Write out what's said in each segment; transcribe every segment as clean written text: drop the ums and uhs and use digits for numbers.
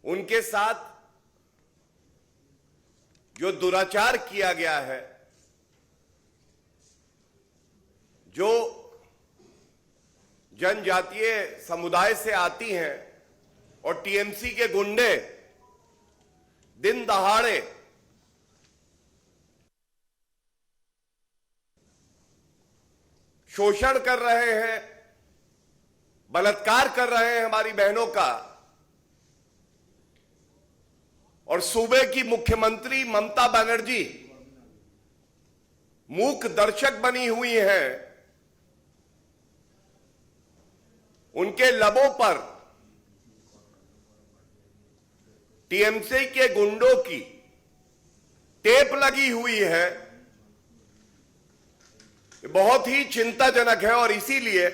उनके साथ जो दुराचार किया गया है, जो जनजातीय समुदाय से आती हैं और टीएमसी के गुंडे दिन दहाड़े शोषण कर रहे हैं, बलात्कार कर रहे हैं हमारी बहनों का, और सूबे की मुख्यमंत्री ममता बनर्जी मूक दर्शक बनी हुई हैं, उनके लबों पर टीएमसी के गुंडों की टेप लगी हुई है। बहुत ही चिंताजनक है और इसीलिए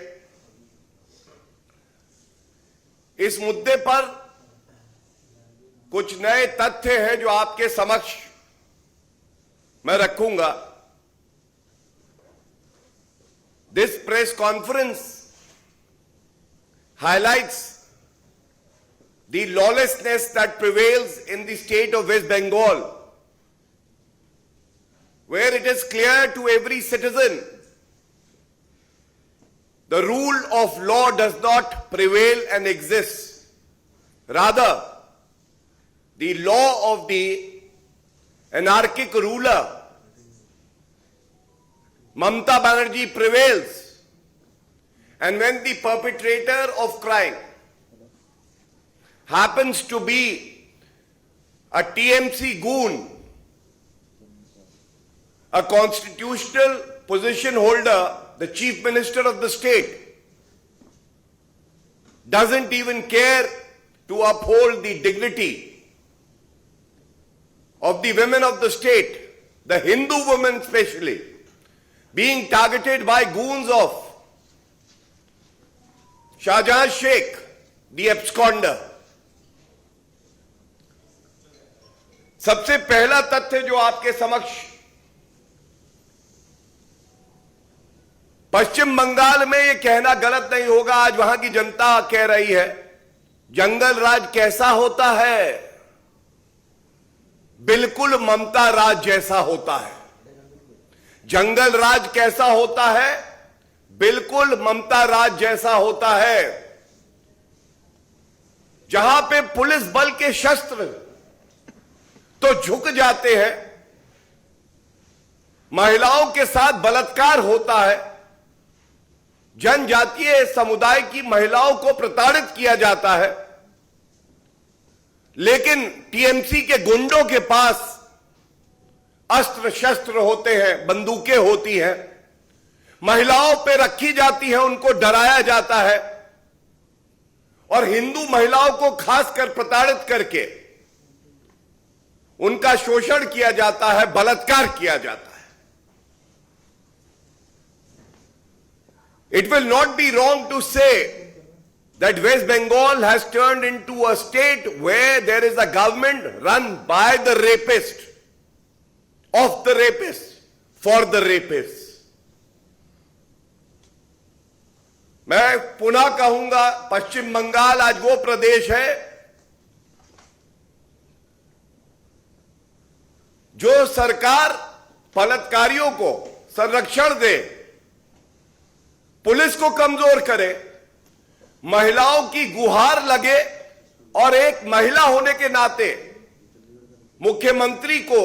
इस मुद्दे पर कुछ नए तथ्य हैं जो आपके समक्ष मैं रखूंगा। This press conference highlights the lawlessness that prevails in the state of West Bengal, where it is clear to every citizen the rule of law does not prevail and exist. Rather, the law of the anarchic ruler Mamata Banerjee prevails. And when the perpetrator of crime happens to be a TMC goon, a constitutional position holder, the chief minister of the state, doesn't even care to uphold the dignity of the women of the state, the Hindu women especially, being targeted by goons of Shahjahan Sheikh, the absconder. सबसे पहला तथ्य जो आपके समक्ष, पश्चिम बंगाल में यह कहना गलत नहीं होगा, आज वहां की जनता कह रही है, जंगल राज कैसा होता है? बिल्कुल ममता राज जैसा होता है। जंगल राज कैसा होता है? बिल्कुल ममता राज जैसा होता है। जहां पे पुलिस बल के शस्त्र तो झुक जाते हैं, महिलाओं के साथ बलात्कार होता है, जनजातीय समुदाय की महिलाओं को प्रताड़ित किया जाता है, लेकिन टीएमसी के गुंडों के पास अस्त्र शस्त्र होते हैं, बंदूकें होती हैं, महिलाओं पे रखी जाती है, उनको डराया जाता है और हिंदू महिलाओं को खासकर प्रताड़ित करके उनका शोषण किया जाता है, बलात्कार किया जाता है। It will not be wrong to say that West Bengal has turned into a state where there is a government run by the rapist, of the rapist, for the rapist. मैं पुनः कहूंगा, पश्चिम बंगाल आज वो प्रदेश है जो सरकार बलात्कारियों को संरक्षण दे, पुलिस को कमजोर करे, महिलाओं की गुहार लगे और एक महिला होने के नाते मुख्यमंत्री को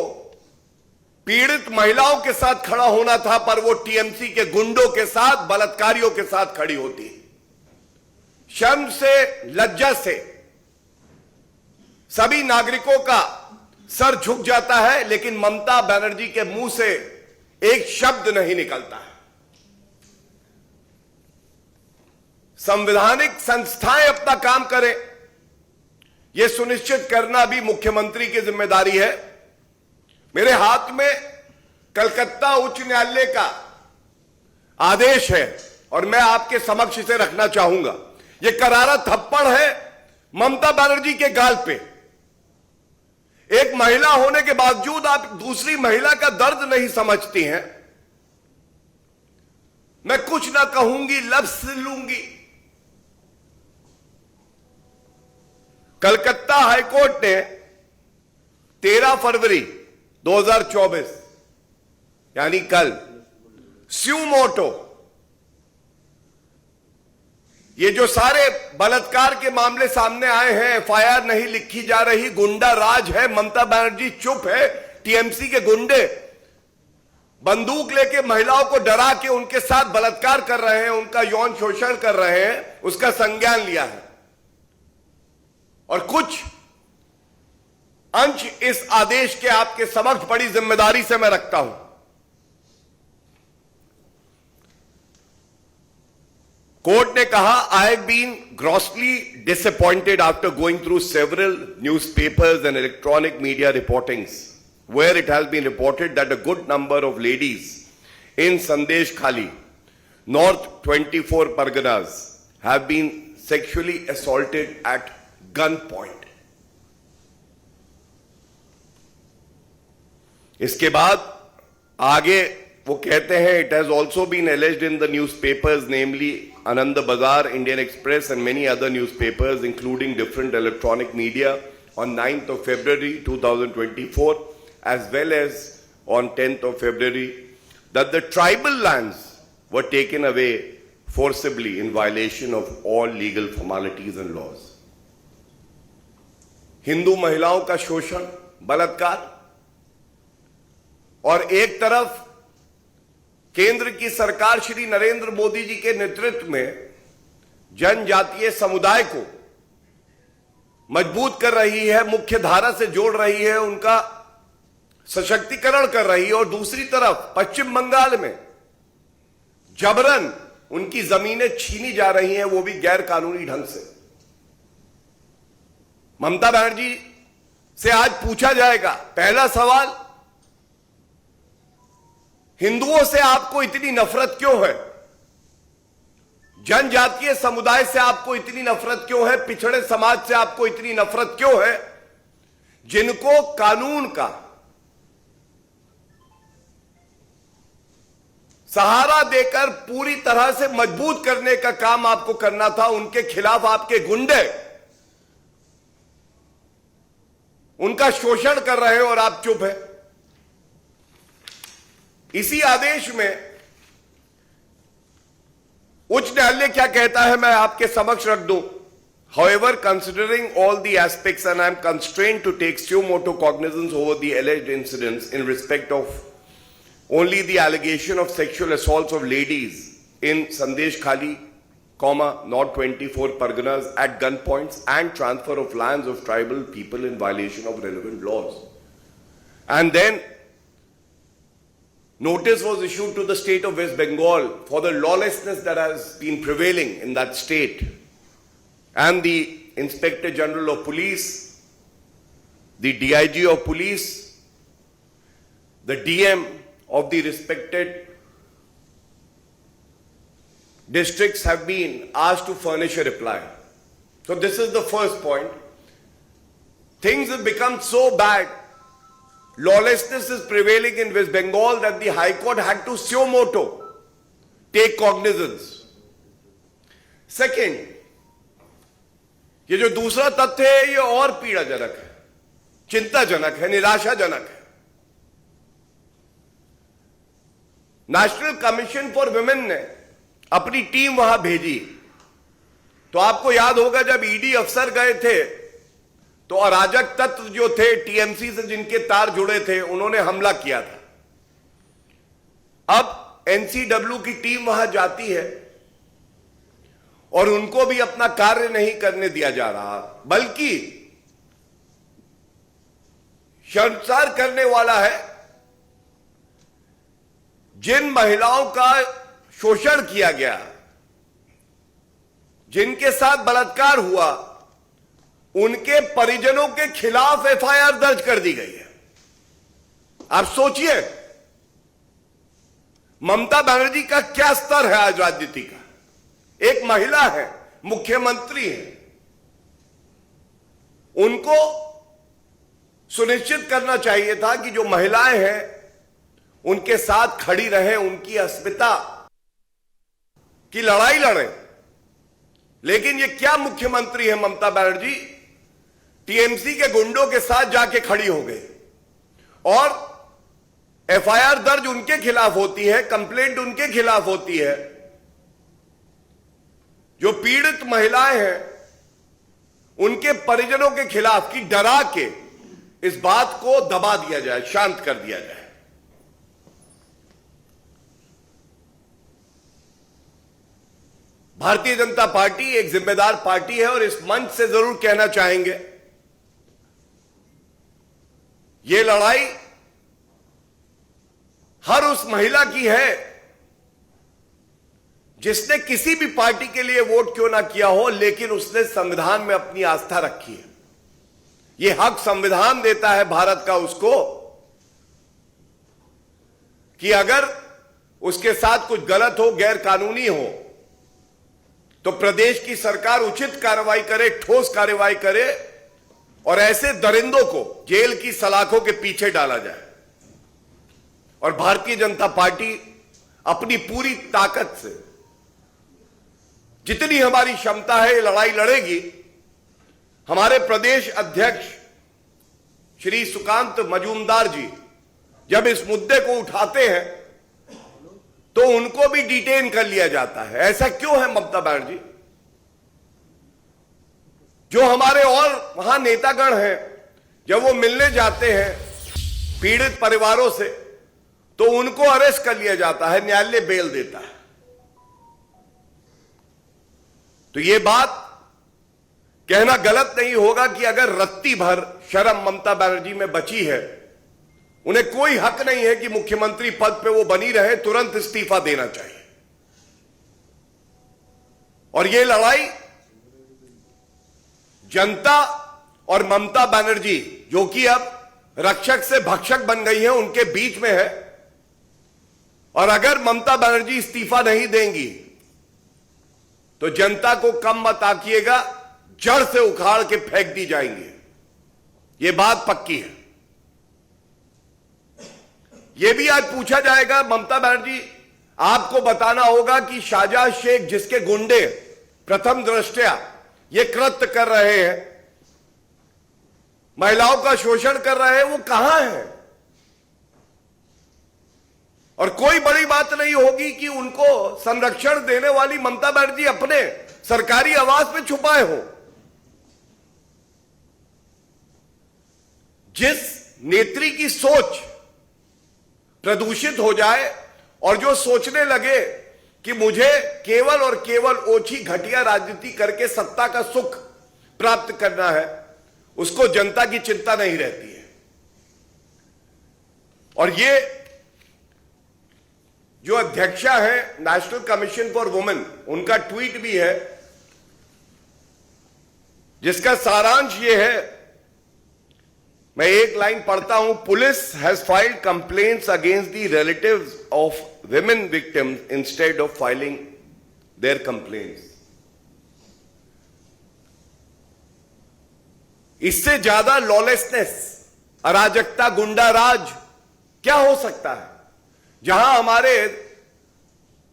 पीड़ित महिलाओं के साथ खड़ा होना था, पर वो टीएमसी के गुंडों के साथ, बलात्कारियों के साथ खड़ी होती। शर्म से, लज्जा से सभी नागरिकों का सर झुक जाता है, लेकिन ममता बनर्जी के मुंह से एक शब्द नहीं निकलता है। संवैधानिक संस्थाएं अपना काम करें, यह सुनिश्चित करना भी मुख्यमंत्री की जिम्मेदारी है। मेरे हाथ में कलकत्ता उच्च न्यायालय का आदेश है और मैं आपके समक्ष इसे रखना चाहूंगा। यह करारा थप्पड़ है ममता बनर्जी के गाल पे। एक महिला होने के बावजूद आप दूसरी महिला का दर्द नहीं समझती हैं। मैं कुछ ना कहूंगी, लफ्ज लूंगी। कलकत्ता हाईकोर्ट ने 13 फरवरी 2024 यानी कल स्यू मोटो, ये जो सारे बलात्कार के मामले सामने आए हैं, एफआईआर नहीं लिखी जा रही, गुंडा राज है, ममता बनर्जी चुप है, टीएमसी के गुंडे बंदूक लेके महिलाओं को डरा के उनके साथ बलात्कार कर रहे हैं, उनका यौन शोषण कर रहे हैं, उसका संज्ञान लिया है। और कुछ अंश इस आदेश के आपके समक्ष बड़ी जिम्मेदारी से मैं रखता हूं। कोर्ट ने कहा, I have been grossly disappointed after going through several newspapers and electronic media reportings where it has been reported that a good number of ladies in Sandesh Khali, North 24 Parganas, have been sexually assaulted at gunpoint. इसके बाद आगे वो कहते हैं, it has also been alleged in the newspapers, namely Anand Bazar, Indian Express and many other newspapers including different electronic media on 9th of February 2024 as well as on 10th of February, that the tribal lands were taken away forcibly in violation of all legal formalities and laws. Hindu महिलाओं का शोषण, बलात्कार, और एक तरफ केंद्र की सरकार श्री नरेंद्र मोदी जी के नेतृत्व में जनजातीय समुदाय को मजबूत कर रही है, मुख्य धारा से जोड़ रही है, उनका सशक्तिकरण कर रही है, और दूसरी तरफ पश्चिम बंगाल में जबरन उनकी जमीनें छीनी जा रही हैं, वो भी गैर कानूनी ढंग से। ममता बनर्जी से आज पूछा जाएगा, पहला सवाल, हिंदुओं से आपको इतनी नफरत क्यों है? जनजातीय समुदाय से आपको इतनी नफरत क्यों है? पिछड़े समाज से आपको इतनी नफरत क्यों है, जिनको कानून का सहारा देकर पूरी तरह से मजबूत करने का काम आपको करना था? उनके खिलाफ आपके गुंडे उनका शोषण कर रहे हैं और आप चुप है। इसी आदेश में उच्च न्यायालय क्या कहता है, मैं आपके समक्ष रख दूं। However, considering all the aspects and I am constrained to take suo motu cognizance over the alleged incidents in respect of only the allegation of sexual assaults of ladies in Sandesh Khali, North 24 Parganas at gunpoints and transfer of lands of tribal people in violation of relevant laws. And then notice was issued to the state of West Bengal for the lawlessness that has been prevailing in that state. And the Inspector General of Police, the DIG of Police, the DM of the respected districts have been asked to furnish a reply. So this is the first point. Things have become so bad, lawlessness is prevailing in West Bengal, that the High Court had to suo motu take cognizance. Second, ये जो दूसरा तथ्य है, ये और पीड़ाजनक है, चिंताजनक है, निराशाजनक है। नेशनल कमीशन फॉर वुमेन ने अपनी टीम वहां भेजी, तो आपको याद होगा जब ईडी अफसर गए थे तो अराजक तत्व जो थे टीएमसी से जिनके तार जुड़े थे, उन्होंने हमला किया था। अब एनसीडब्ल्यू की टीम वहां जाती है और उनको भी अपना कार्य नहीं करने दिया जा रहा, बल्कि शर्मसार करने वाला है, जिन महिलाओं का शोषण किया गया, जिनके साथ बलात्कार हुआ, उनके परिजनों के खिलाफ एफआईआर दर्ज कर दी गई है। आप सोचिए ममता बनर्जी का क्या स्तर है आज राजनीति का। एक महिला है, मुख्यमंत्री है, उनको सुनिश्चित करना चाहिए था कि जो महिलाएं हैं उनके साथ खड़ी रहें, उनकी अस्मिता की लड़ाई लड़ें। लेकिन ये क्या मुख्यमंत्री है ममता बनर्जी, टीएमसी के गुंडों के साथ जाके खड़ी हो गई और एफआईआर दर्ज उनके खिलाफ होती है, कंप्लेंट उनके खिलाफ होती है। जो पीड़ित महिलाएं हैं उनके परिजनों के खिलाफ की डरा के इस बात को दबा दिया जाए, शांत कर दिया जाए। भारतीय जनता पार्टी एक जिम्मेदार पार्टी है और इस मंच से जरूर कहना चाहेंगे, ये लड़ाई हर उस महिला की है जिसने किसी भी पार्टी के लिए वोट क्यों ना किया हो, लेकिन उसने संविधान में अपनी आस्था रखी है। यह हक संविधान देता है भारत का उसको कि अगर उसके साथ कुछ गलत हो, गैर कानूनी हो, तो प्रदेश की सरकार उचित कार्रवाई करे, ठोस कार्रवाई करे और ऐसे दरिंदों को जेल की सलाखों के पीछे डाला जाए। और भारतीय जनता पार्टी अपनी पूरी ताकत से, जितनी हमारी क्षमता है, ये लड़ाई लड़ेगी। हमारे प्रदेश अध्यक्ष श्री सुकांत मजूमदार जी जब इस मुद्दे को उठाते हैं तो उनको भी डिटेन कर लिया जाता है। ऐसा क्यों है ममता बनर्जी? जो हमारे और वहां नेतागण हैं, जब वो मिलने जाते हैं पीड़ित परिवारों से तो उनको अरेस्ट कर लिया जाता है, न्यायालय बेल देता है। तो ये बात कहना गलत नहीं होगा कि अगर रत्ती भर शर्म ममता बनर्जी में बची है, उन्हें कोई हक नहीं है कि मुख्यमंत्री पद पे वो बनी रहे, तुरंत इस्तीफा देना चाहिए। और ये लड़ाई जनता और ममता बनर्जी, जो कि अब रक्षक से भक्षक बन गई है, उनके बीच में है। और अगर ममता बनर्जी इस्तीफा नहीं देंगी तो जनता को कम मत आकिएगा, जड़ से उखाड़ के फेंक दी जाएंगी। यह बात पक्की है। यह भी आज पूछा जाएगा, ममता बनर्जी आपको बताना होगा कि शाहजहां शेख जिसके गुंडे प्रथम दृष्टया ये कृत्य कर रहे हैं, महिलाओं का शोषण कर रहे हैं, वो कहां है? और कोई बड़ी बात नहीं होगी कि उनको संरक्षण देने वाली ममता बनर्जी अपने सरकारी आवास में छुपाए हो। जिस नेत्री की सोच प्रदूषित हो जाए और जो सोचने लगे कि मुझे केवल और केवल ओछी घटिया राजनीति करके सत्ता का सुख प्राप्त करना है, उसको जनता की चिंता नहीं रहती है। और ये जो अध्यक्षा है नेशनल कमीशन फॉर वुमेन, उनका ट्वीट भी है जिसका सारांश ये है, मैं एक लाइन पढ़ता हूं। Police has filed complaints against the relatives of women victims instead of filing their complaints. इससे ज्यादा लॉलेसनेस, अराजकता, गुंडा राज क्या हो सकता है? जहां हमारे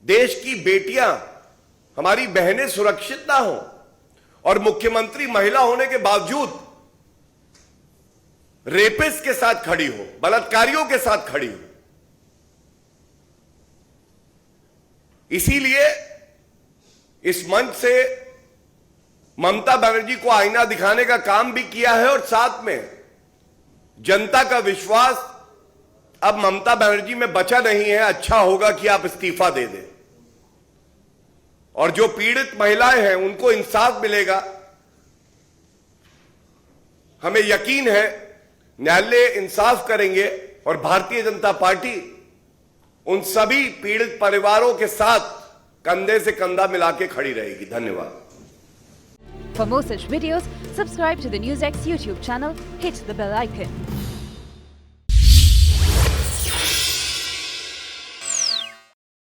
देश की बेटियां, हमारी बहनें सुरक्षित ना हो और मुख्यमंत्री महिला होने के बावजूद रेपिस्ट के साथ खड़ी हो, बलात्कारियों के साथ खड़ी हो। इसीलिए इस मंच से ममता बनर्जी को आईना दिखाने का काम भी किया है और साथ में जनता का विश्वास अब ममता बनर्जी में बचा नहीं है। अच्छा होगा कि आप इस्तीफा दे दें और जो पीड़ित महिलाएं हैं उनको इंसाफ मिलेगा। हमें यकीन है न्यायालय इंसाफ करेंगे और भारतीय जनता पार्टी उन सभी पीड़ित परिवारों के साथ कंधे से कंधा मिला के खड़ी रहेगी। धन्यवाद। For more such videos, subscribe to the NewsX YouTube channel, hit the bell icon.